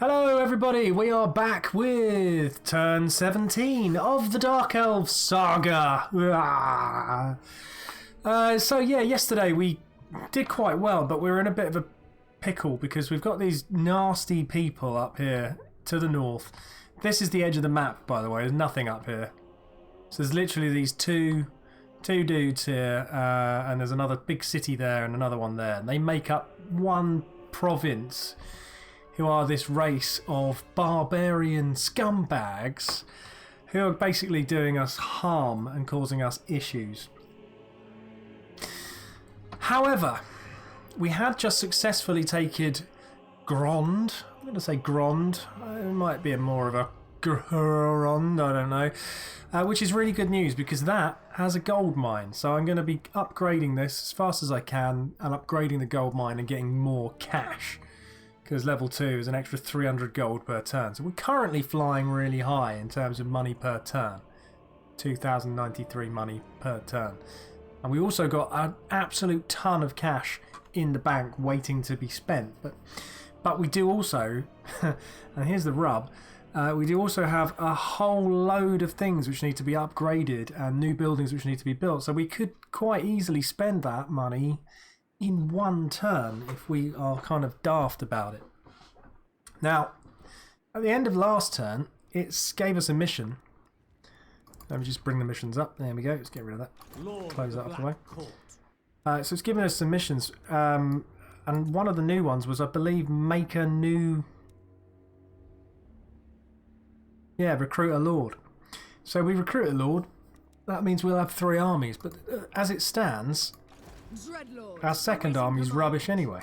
Hello everybody, we are back with turn 17 of the Dark Elves saga. So yeah, yesterday we did quite well, but we're in a bit of a pickle because we've got these nasty people up here to the north. This is the edge of the map, by the way, there's nothing up here. So there's literally these two dudes here, and there's another big city there and another one there. And they make up one province, who are this race of barbarian scumbags who are basically doing us harm and causing us issues. However, we had just successfully taken Grond. I'm going to say Grond. It might be more of a Grond, I don't know. Which is really good news because that has a gold mine. So I'm going to be upgrading this as fast as I can and upgrading the gold mine and getting more cash. Because level 2 is an extra 300 gold per turn. So we're currently flying really high in terms of money per turn. 2,093 money per turn. And we also got an absolute ton of cash in the bank waiting to be spent. But we do also, and here's the rub, we do also have a whole load of things which need to be upgraded and new buildings which need to be built. So we could quite easily spend that money in one turn if we are kind of daft about it. Now, at the end of last turn, it gave us a mission. Let me just bring the missions up. There we go. Let's get rid of that. Close that off the way. So it's given us some missions. And one of the new ones was, I believe, make a new... Yeah, recruit a lord. So we recruit a lord. That means we'll have 3 armies. But as it stands, our second army is rubbish anyway.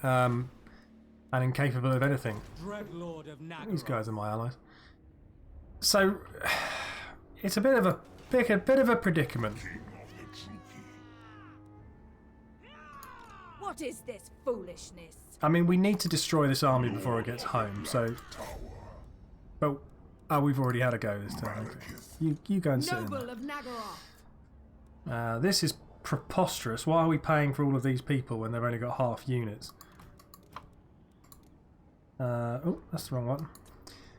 And incapable of anything. These guys are my allies. So it's a bit of a predicament. What is this foolishness? I mean, we need to destroy this army before it gets home. So, but we've already had a go this time. You go and sit in there. This is preposterous. Why are we paying for all of these people when they've only got half units? Oh, that's the wrong one.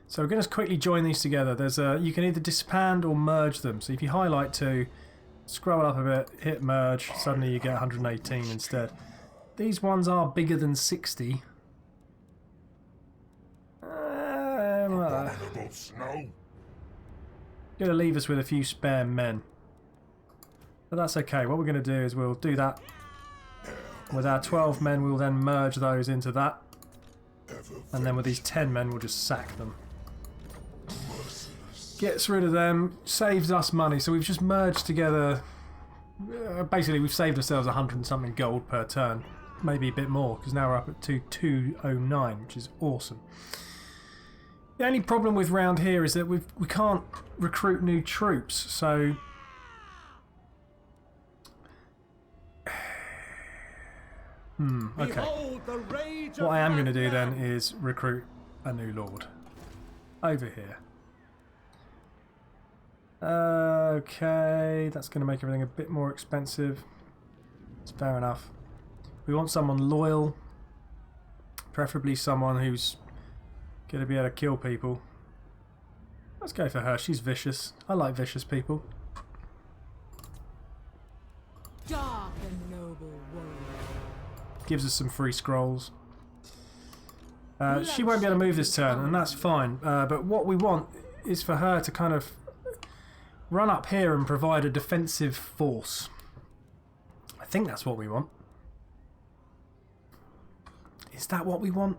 So we're going to quickly join these together. There's you can either disband or merge them. So if you highlight 2, scroll up a bit, hit merge, suddenly you get 118 instead. These ones are bigger than 60. Going to leave us with a few spare men. But that's okay. What we're going to do is we'll do that with our 12 men. We'll then merge those into that. And then with these 10 men, we'll just sack them. Gets rid of them, saves us money. So we've just merged together. Basically, we've saved ourselves 100 and something gold per turn. Maybe a bit more, because now we're up at 209, which is awesome. The only problem with round here is that we can't recruit new troops. So... okay. What I am going to do then is recruit a new lord. Over here. Okay, that's going to make everything a bit more expensive. It's fair enough. We want someone loyal. Preferably someone who's going to be able to kill people. Let's go for her. She's vicious. I like vicious people. Dark and noble world. Gives us some free scrolls. She won't be able to move this turn, and that's fine. But what we want is for her to kind of run up here and provide a defensive force. I think that's what we want. Is that what we want?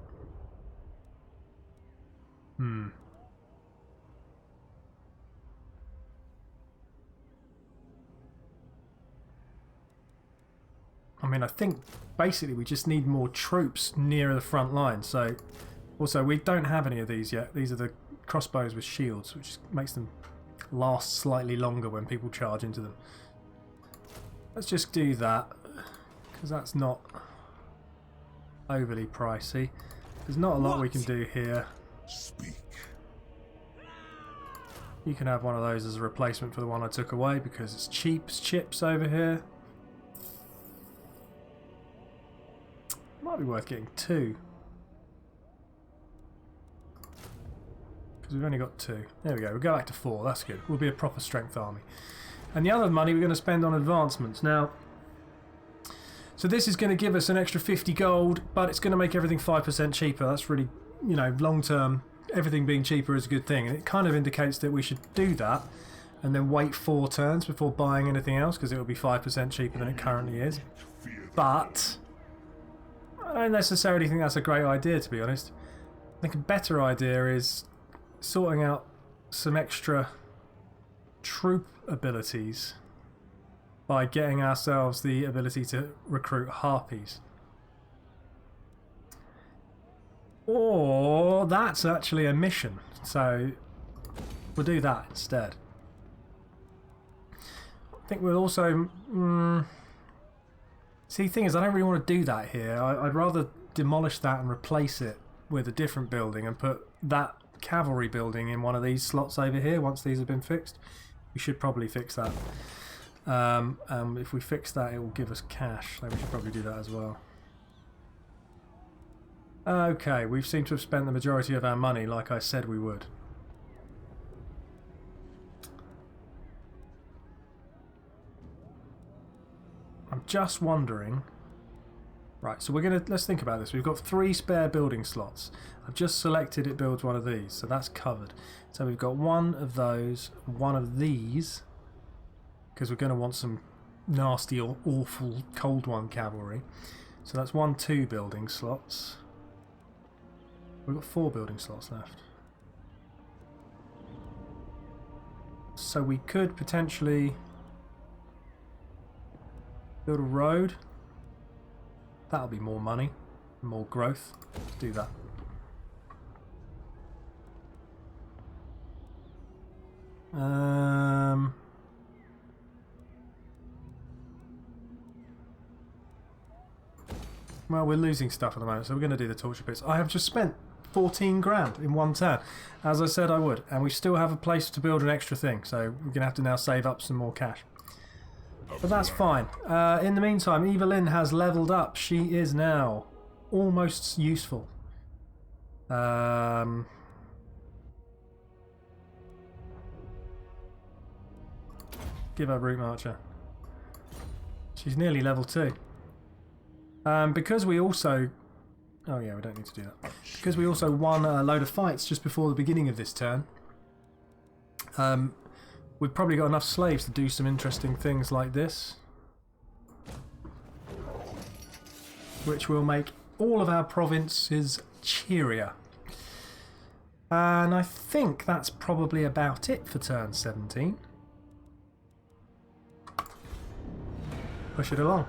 I mean, I think basically we just need more troops near the front line. So, also we don't have any of these yet. These are the crossbows with shields, which makes them last slightly longer when people charge into them. Let's just do that, because that's not overly pricey. There's not a lot we can do here. Speak. You can have one of those as a replacement for the one I took away because it's cheap as chips over here. Might be worth getting 2. because we've only got 2. There we go. We'll go back to 4. That's good. We'll be a proper strength army. And the other money we're going to spend on advancements. Now, so this is going to give us an extra 50 gold, but it's going to make everything 5% cheaper. That's really, you know, long term, everything being cheaper is a good thing. And it kind of indicates that we should do that and then wait 4 turns before buying anything else, because it will be 5% cheaper than it currently is. But I don't necessarily think that's a great idea, to be honest. I think a better idea is sorting out some extra troop abilities by getting ourselves the ability to recruit harpies. Or that's actually a mission, so we'll do that instead. I think we'll also... See, the thing is, I don't really want to do that here. I'd rather demolish that and replace it with a different building and put that cavalry building in one of these slots over here once these have been fixed. We should probably fix that. If we fix that, it will give us cash, so we should probably do that as well. Okay, we've seemed to have spent the majority of our money like I said we would. I'm just wondering... Right, so let's think about this. We've got 3 spare building slots. I've just selected it builds one of these, so that's covered. So we've got one of those, one of these, because we're going to want some nasty or awful cold one cavalry. So that's 2 building slots. We've got 4 building slots left. So we could potentially build a road. That'll be more money, more growth. Let's do that. Well, we're losing stuff at the moment, so we're going to do the torture pits. I have just spent 14 grand in 1 turn, as I said I would, and we still have a place to build an extra thing, so we're going to have to now save up some more cash. But that's fine. In the meantime, Evelyn has leveled up. She is now almost useful. Give her Root Marcher. She's nearly level 2. Because we also... Oh yeah, we don't need to do that. Because we also won a load of fights just before the beginning of this turn. We've probably got enough slaves to do some interesting things like this, which will make all of our provinces cheerier. And I think that's probably about it for turn 17. Push it along.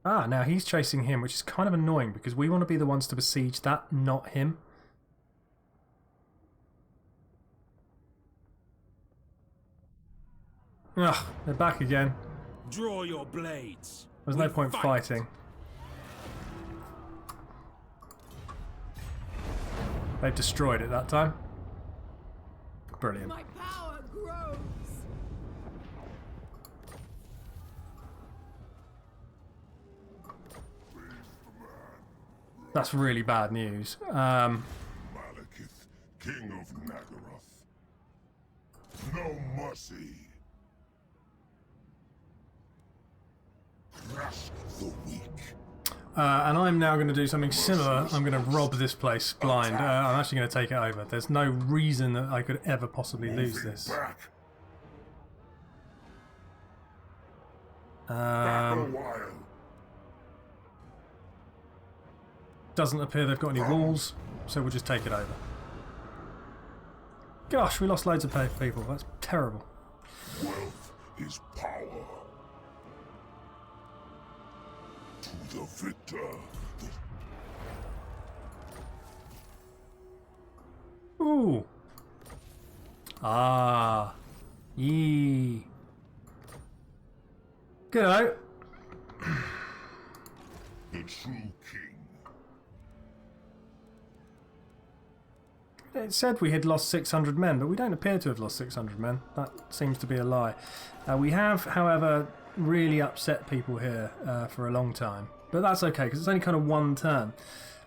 Ah, now he's chasing him, which is kind of annoying because we want to be the ones to besiege that, not him. Ugh, they're back again. Draw your blades. There's no point fighting. They've destroyed it that time. Brilliant. My power grows. That's really bad news. Malekith, King of Nagaroth. No mercy. Crush the weak. And I'm now going to do something similar. I'm going to rob this place blind. I'm actually going to take it over. There's no reason that I could ever possibly lose this. Back a while. Doesn't appear they've got any walls, so we'll just take it over. Gosh, we lost loads of people. That's terrible. Wealth is power. To the victor. Ooh. Ah. Yee. Good. The true king. It said we had lost 600 men, but we don't appear to have lost 600 men. That seems to be a lie. We have, however, really upset people here for a long time. But that's okay, because it's only kind of one turn.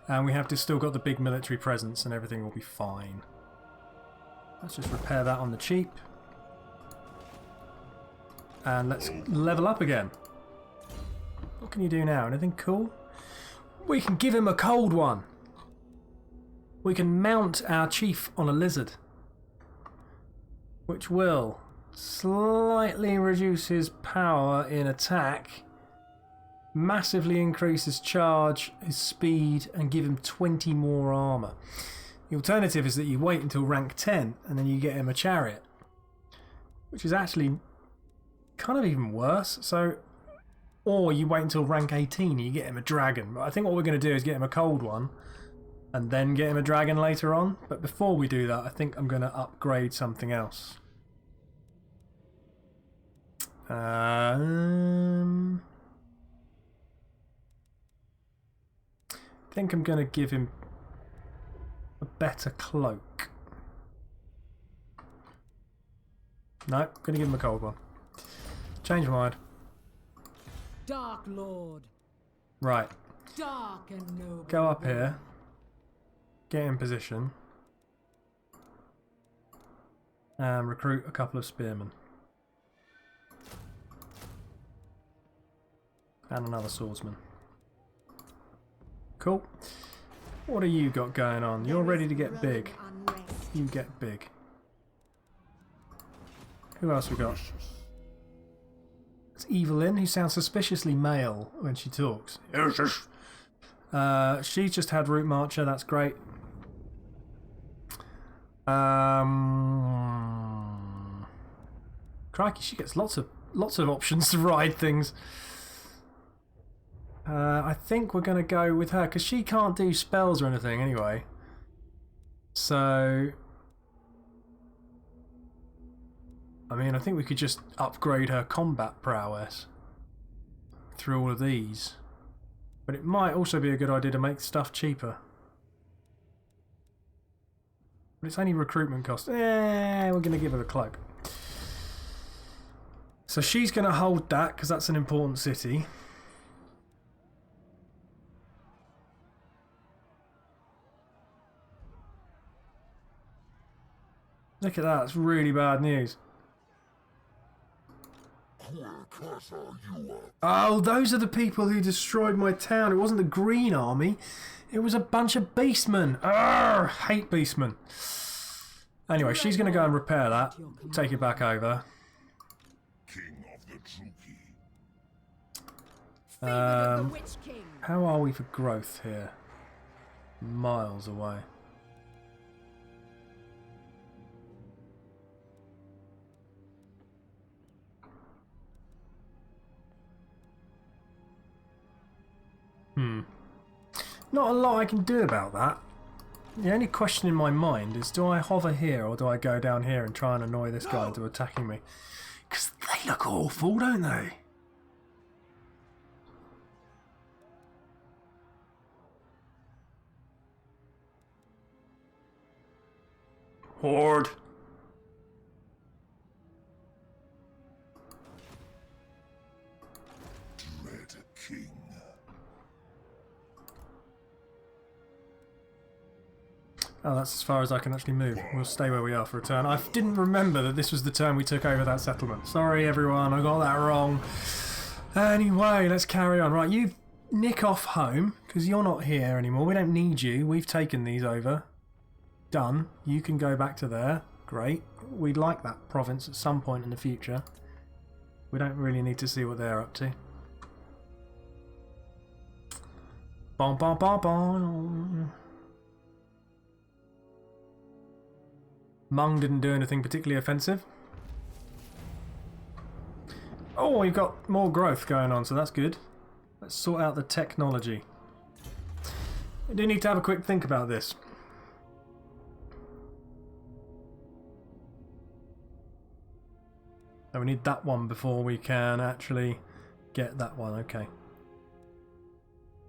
And we have to still got the big military presence and everything will be fine. Let's just repair that on the cheap. And let's level up again. What can you do now? Anything cool? We can give him a cold one. We can mount our chief on a lizard, which will slightly reduce his power in attack, massively increase his charge, his speed, and give him 20 more armour. The alternative is that you wait until rank 10 and then you get him a chariot, which is actually kind of even worse. So, or you wait until rank 18 and you get him a dragon. But I think what we're going to do is get him a cold one and then get him a dragon later on. But before we do that, I think I'm going to upgrade something else. I think I'm going to give him a better cloak. No, I'm going to give him a cold one. Change my mind. Dark Lord. Right. Dark and noble. Go up here. Get in position. And recruit a couple of spearmen. And another swordsman. Cool. What do you got going on? You're ready to get big. You get big. Who else we got? It's Evelyn, who sounds suspiciously male when she talks. She's just had Root Marcher, that's great. Crikey, she gets lots of options to ride things. I think we're going to go with her, because she can't do spells or anything anyway. So, I mean, I think we could just upgrade her combat prowess through all of these. But it might also be a good idea to make stuff cheaper. But it's only recruitment cost. We're going to give her the cloak. So she's going to hold that, because that's an important city. Look at that, that's really bad news. Oh, those are the people who destroyed my town. It wasn't the Green Army. It was a bunch of beastmen. Arrgh, hate beastmen. Anyway, she's going to go and repair that. Take it back over. King of the Druki. How are we for growth here? Miles away. Not a lot I can do about that. The only question in my mind is, do I hover here or do I go down here and try and annoy this guy into attacking me? Because they look awful, don't they? Horde. Dread King. Oh, that's as far as I can actually move. We'll stay where we are for a turn. I didn't remember that this was the turn we took over that settlement. Sorry, everyone, I got that wrong. Anyway, let's carry on. Right, you nick off home, because you're not here anymore. We don't need you. We've taken these over. Done. You can go back to there. Great. We'd like that province at some point in the future. We don't really need to see what they're up to. Bom, bom, bom, bom. Mung didn't do anything particularly offensive. Oh, we've got more growth going on, so that's good. Let's sort out the technology. We do need to have a quick think about this. So we need that one before we can actually get that one. Okay.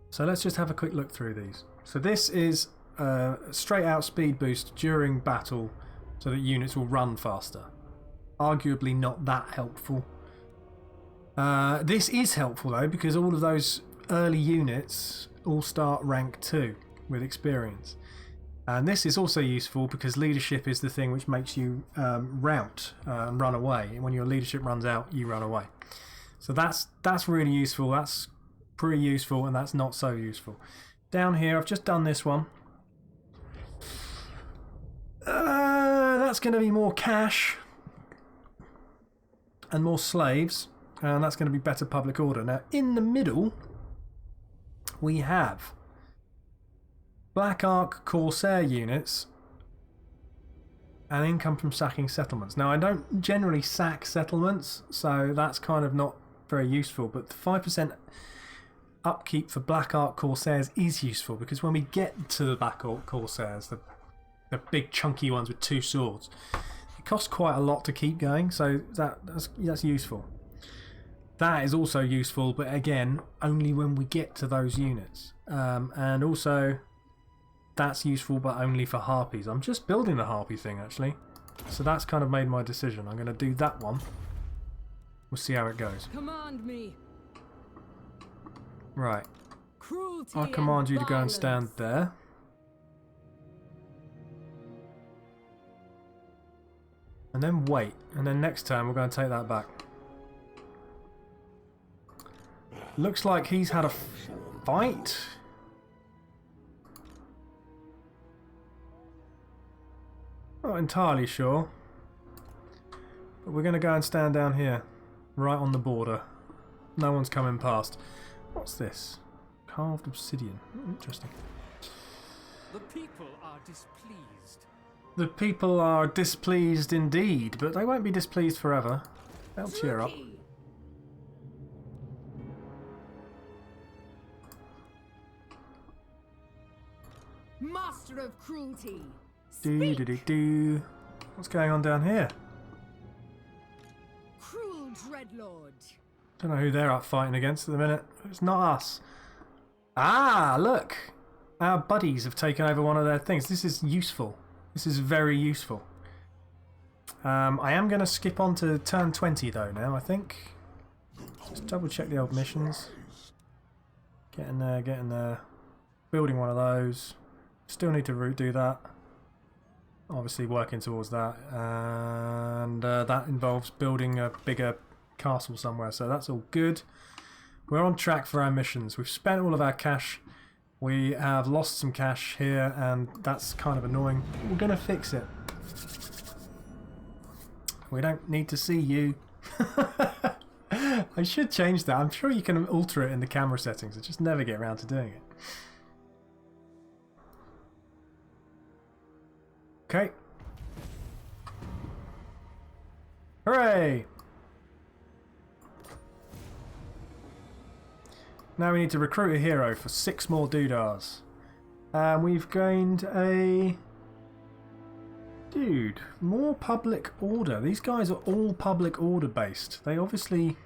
So let's just have a quick look through these. So this is a straight out speed boost during battle, so that units will run faster. Arguably not that helpful. This is helpful though, because all of those early units all start rank 2 with experience. And this is also useful because leadership is the thing which makes you rout and run away. When your leadership runs out, you run away. So that's really useful. That's pretty useful, and that's not so useful. Down here, I've just done this one. That's going to be more cash and more slaves, and that's going to be better public order. Now, in the middle, we have Black Ark Corsair units and income from sacking settlements. Now, I don't generally sack settlements, so that's kind of not very useful, but the 5% upkeep for Black Ark Corsairs is useful, because when we get to the Black Ark Corsairs, the big chunky ones with 2 swords, it costs quite a lot to keep going, so that's useful. That is also useful, but again, only when we get to those units. And also, that's useful, but only for harpies. I'm just building the harpy thing, actually. So that's kind of made my decision. I'm going to do that one. We'll see how it goes. Command me. Right. Cruelty I'll command you to go and violence. stand there. And then wait. And then next turn we're going to take that back. Looks like he's had a fight. Not entirely sure. But we're going to go and stand down here. Right on the border. No one's coming past. What's this? Carved obsidian. Interesting. The people are displeased. The people are displeased indeed, but they won't be displeased forever. They'll cheer up. Droopy. Master of cruelty. Do Speak. do do do. What's going on down here? Cruel dreadlord. Don't know who they're up fighting against at the minute. It's not us. Ah, look! Our buddies have taken over one of their things. This is useful. This is very useful. I am going to skip on to turn 20 though now, I think. Just double check the old missions. Getting there, getting there. Building one of those. Still need to do that. Obviously working towards that. And that involves building a bigger castle somewhere, so that's all good. We're on track for our missions. We've spent all of our cash. We have lost some cash here, and that's kind of annoying. We're going to fix it. We don't need to see you. I should change that. I'm sure you can alter it in the camera settings. I just never get around to doing it. Okay. Hooray! Now we need to recruit a hero for 6 more doodars. And we've gained a... Dude, more public order. These guys are all public order based. They obviously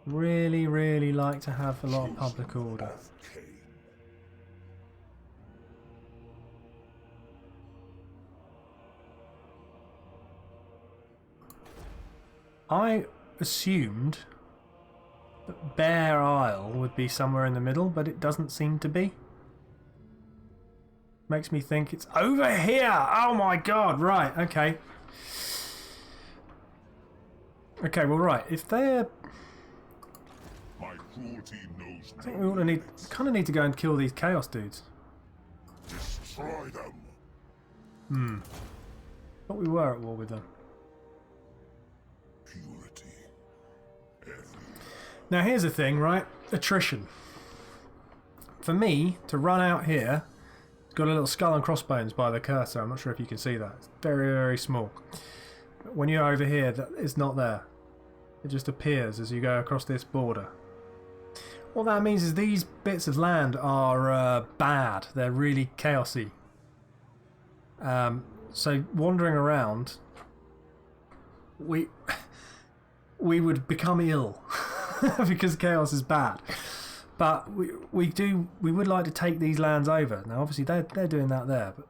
really, really like to have a lot of public order. I assumed that Bear Isle would be somewhere in the middle, but it doesn't seem to be. Makes me think it's over here! Oh my god, right, okay. Okay, well right, if they're... My cruelty knows I think we ought to kind of need to go and kill these chaos dudes. destroy them. Thought we were at war with them. Purity. Every Now here's the thing, right? Attrition. For me, to run out here, it's got a little skull and crossbones by the cursor. I'm not sure if you can see that. It's very, very small. When you're over here, it's not there. It just appears as you go across this border. What that means is these bits of land are bad. They're really chaosy. So wandering around, we would become ill because chaos is bad. But we would like to take these lands over. Now obviously they're doing that there, but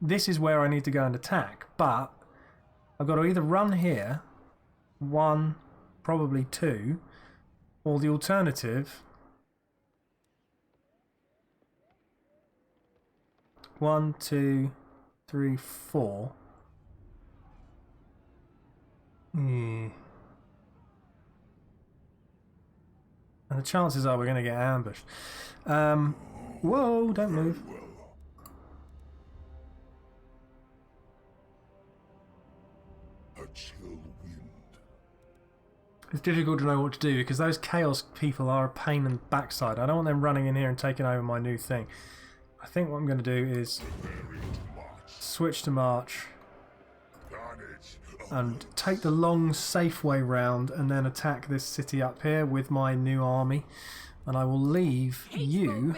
this is where I need to go and attack. But I've got to either run here, 1, probably 2, or the alternative 1, 2, 3, 4. And the chances are we're going to get ambushed. Whoa, don't move. Well. A chill wind. It's difficult to know what to do because those chaos people are a pain in the backside. I don't want them running in here and taking over my new thing. I think what I'm going to do is switch to march and take the long safe way round and then attack this city up here with my new army. And I will leave you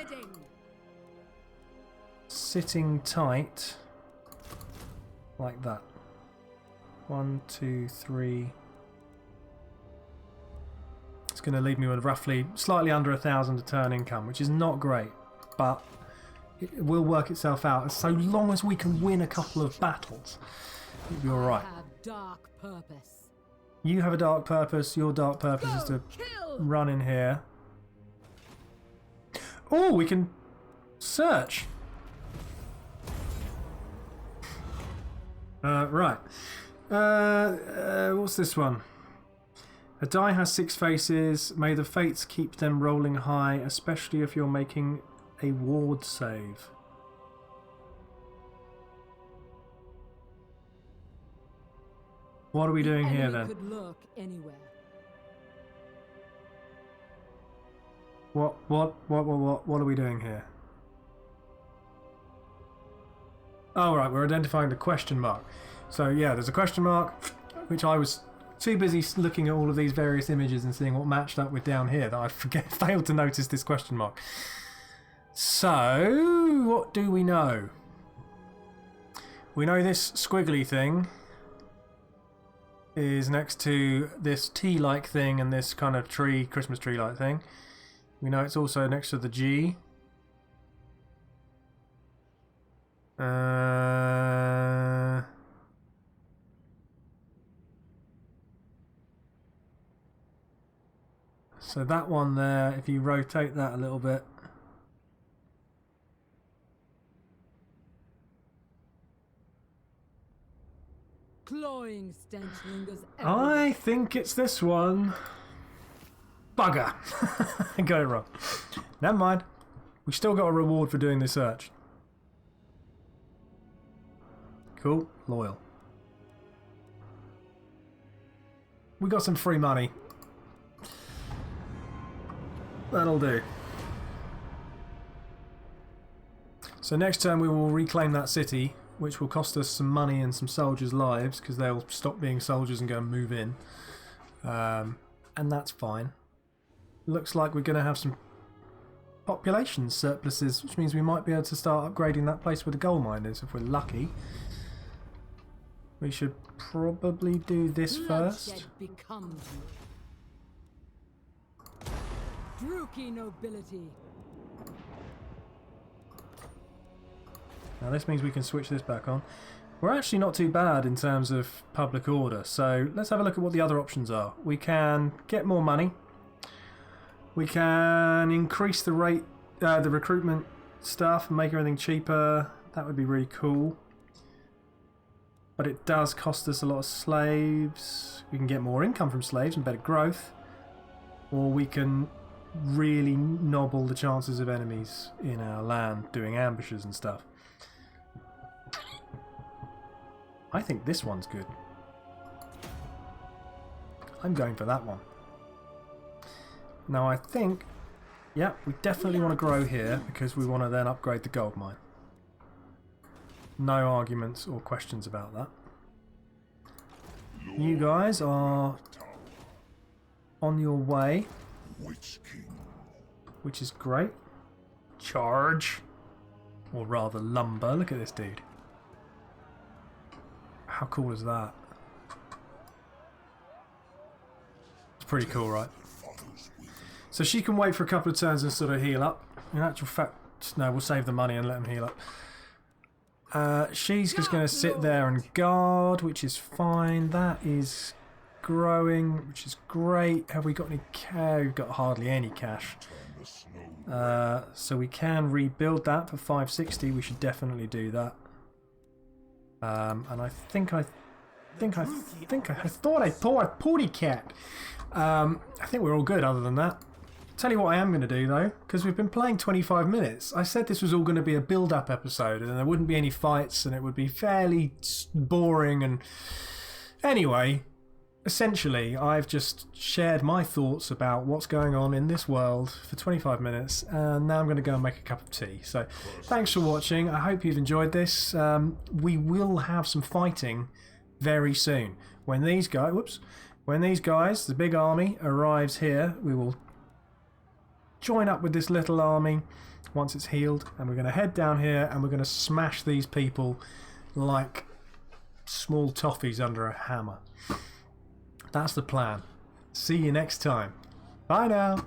sitting tight like that. 1, 2, 3. It's going to leave me with roughly slightly under 1,000 a turn income, which is not great, but it will work itself out. So long as we can win a couple of battles, it'll be alright. I have dark purpose. You have a dark purpose. Your dark purpose is to run in here. Oh, we can search. Right. What's this one? A die has 6 faces. May the fates keep them rolling high, especially if you're making a ward save. What are we doing here then? Could lurk anywhere. What are we doing here? Oh, right, we're identifying the question mark. So, yeah, there's a question mark, which I was too busy looking at all of these various images and seeing what matched up with down here that I failed to notice this question mark. So, what do we know? We know this squiggly thing is next to this T-like thing and this kind of tree, Christmas tree-like thing. We know it's also next to the G. So that one there, if you rotate that a little bit. Cloying stench lingers I think it's this one. Bugger! I got it wrong. Never mind. We still got a reward for doing this search. Cool. Loyal. We got some free money. That'll do. So next turn we will reclaim that city, which will cost us some money and some soldiers' lives, because they'll stop being soldiers and go and move in. And that's fine. Looks like we're going to have some population surpluses, which means we might be able to start upgrading that place where the gold mine is, if we're lucky. We should probably do this first. becomes you. Druki nobility. Now this means we can switch this back on. We're actually not too bad in terms of public order, so let's have a look at what the other options are. We can get more money. We can increase the rate, the recruitment stuff and make everything cheaper. That would be really cool. But it does cost us a lot of slaves. We can get more income from slaves and better growth. Or we can really nobble the chances of enemies in our land doing ambushes and stuff. I think this one's good. I'm going for that one. Now I think, yeah, we definitely want to grow here because we want to then upgrade the gold mine. No arguments or questions about that. You guys are on your way, which is great. Charge, or rather lumber. Look at this dude. How cool is that? It's pretty cool, right? So she can wait for a couple of turns and sort of heal up. In actual fact, no, we'll save the money and let him heal up. She's just going to sit there and guard, which is fine. That is growing, which is great. Have we got any cash? We've got hardly any cash. the snow. So we can rebuild that for 560. We should definitely do that. And I thought I saw a pooty cat. I think we're all good other than that. Tell you what I am going to do though, because we've been playing 25 minutes. I said this was all going to be a build-up episode and there wouldn't be any fights and it would be fairly boring. And anyway, essentially I've just shared my thoughts about what's going on in this world for 25 minutes, and now I'm going to go and make a cup of tea. So thanks for watching. I hope you've enjoyed this. We will have some fighting very soon. When these guys, the big army, arrives here, we will join up with this little army once it's healed, and we're going to head down here and we're going to smash these people like small toffees under a hammer. That's the plan. See you next time. Bye now.